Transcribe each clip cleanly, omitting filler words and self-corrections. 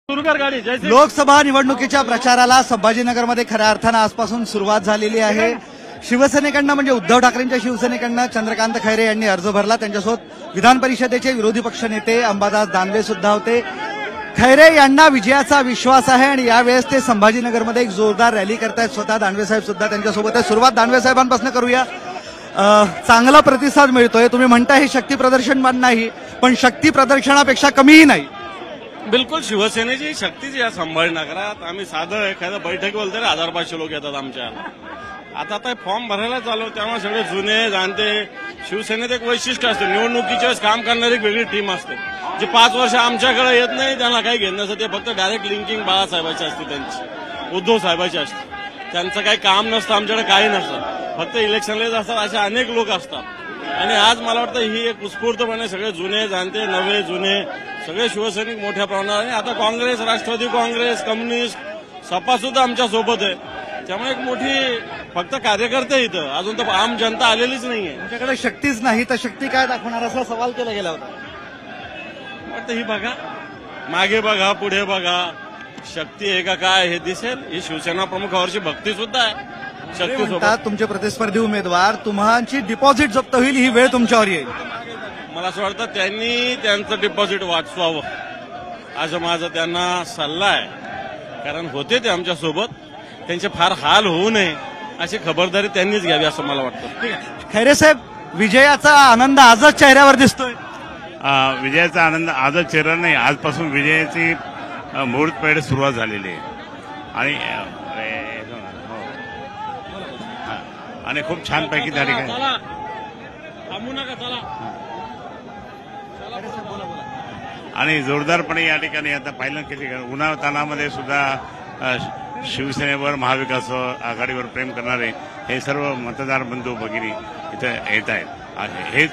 लोकसभा निवडणुकीच्या प्रचाराला संभाजीनगरमध्ये खऱ्या अर्थानं आजपासून सुरुवात झालेली आहे। शिवसेनेकडनं म्हणजे उद्धव ठाकरेंच्या शिवसेनेकडनं चंद्रकांत खैरे यांनी अर्ज भरला। त्यांच्यासोबत विधान परिषदेचे विरोधी पक्ष नेते अंबादास दानवे सुद्धा होते। खैरे यांना विजयाचा विश्वास आहे आणि यावेळेस ते संभाजीनगरमध्ये एक जोरदार रॅली करतायत। स्वतः दानवे साहेब सुद्धा त्यांच्यासोबत आहे। सुरुवात दानवे साहेबांपासून करूया। चांगला प्रतिसाद मिळतोय। तुम्ही म्हणता हे शक्ती प्रदर्शन नाही, पण शक्ती प्रदर्शनापेक्षा कमीही नाही। बिलकुल शिवसेनेची शक्तीच या संभाजीनगरात। आम्ही साधं एखाद्या बैठक बोलतो तरी 1500 लोक येतात आमच्या। आता फॉर्म भरायला चालू, त्यामुळे सगळे जुने जाणते। शिवसेनेत एक वैशिष्ट्य असतं, निवडणुकीच्या वेळेस काम करणारी एक वेगळी टीम असते, जी 5 वर्ष आमच्याकडे येत नाही, त्यांना काही घेणं नसतं। ते फक्त डायरेक्ट लिंकिंग बाळासाहेबांची असते, त्यांची उद्धव साहेबांची असते। त्यांचं काही काम नसतं, आमच्याकडे काही नसतं, फक्त इलेक्शनलाच असतात। असे अनेक लोक असतात आणि आज मला वाटतं ही एक उत्स्फूर्तपणे सगळे जुने जाणते, नवे जुने सगळे शिवसैनिक मोठ्या प्रमाणावर। आणि आता काँग्रेस, राष्ट्रवादी काँग्रेस, कम्युनिस्ट, सपा सुद्धा आमच्या सोबत आहे। त्यामुळे एक मोठी फक्त कार्यकर्ते इथं, अजून तर आम जनता आलेलीच नाहीये। तुमच्याकडे शक्तीच नाही तर शक्ती काय दाखवणार असा सवाल केला गेला होता। वाटतं ही बघा, मागे बघा, पुढे बघा, शक्ती आहे का काय हे दिसेल। ही शिवसेना प्रमुखावरची भक्ती सुद्धा आहे। शक्ती सोबत तुमचे प्रतिस्पर्धी उमेदवार, तुमची डिपॉझिट जप्त होईल ही वेळ तुमच्यावर येईल। मला असं वाटतं त्यांनी त्यांचं डिपॉझिट वाचवावं असं माझा त्यांना सल्ला आहे। कारण होते ते आमच्या सोबत, त्यांचे फार हाल होऊ नये अशी खबरदारी त्यांनीच घ्यावी असं मला वाटतं। खैरे साहेब, विजयाचा आनंद आजच चेहऱ्यावर दिसतोय। विजयाचा आनंद आजच चेहरा नाही, आजपासून विजयाची मुहूर्तपेढ सुरुवात झालेली आहे आणि खूप छानपैकी त्या ठिकाणी आणि जोरदारपणे या ठिकाणी आता पाहिलं की उन्हाळ ताणामध्ये सुद्धा शिवसेनेवर, महाविकास आघाडीवर प्रेम करणारे हे सर्व मतदार बंधू भगिनी इथे येत आहेत। हे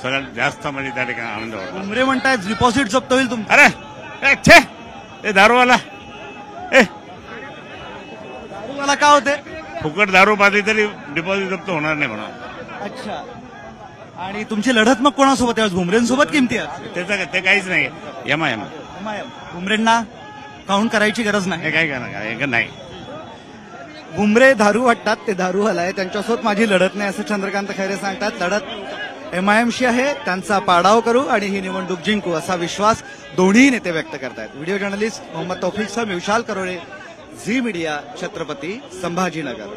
सगळ्यात जास्त म्हणजे त्या ठिकाणी आनंद वाटतो। भुमरे म्हणतायत डिपॉझिट जप्त होईल तुमचं। अरे छे, दारूवाला दारूवाला का होते? फुकट दारू पाजली तरी डिपॉझिट जप्त होणार नाही म्हणून। अच्छा, आणि तुमची लढत मग कोणासोबत आहे? भुमरेंसोबत किमती त्याचं ते काहीच नाही। एमआयएम भुमरेंना काउंट करायची गरज नाही। काय करणार नाही। भुमरे दारू वाटतात, ते दारूवाला आहे, त्यांच्यासोबत माझी लढत नाही असं चंद्रकांत खैरे सांगतात। लढत एमआयएमशी आहे, त्यांचा पाडाव करू आणि ही निवडणूक जिंकू असा विश्वास दोन्ही नेते व्यक्त करतायत। व्हिडिओ जर्नलिस्ट मोहम्मद तौफिकसह मी विशाल करोळे, झी मीडिया, छत्रपती संभाजीनगर।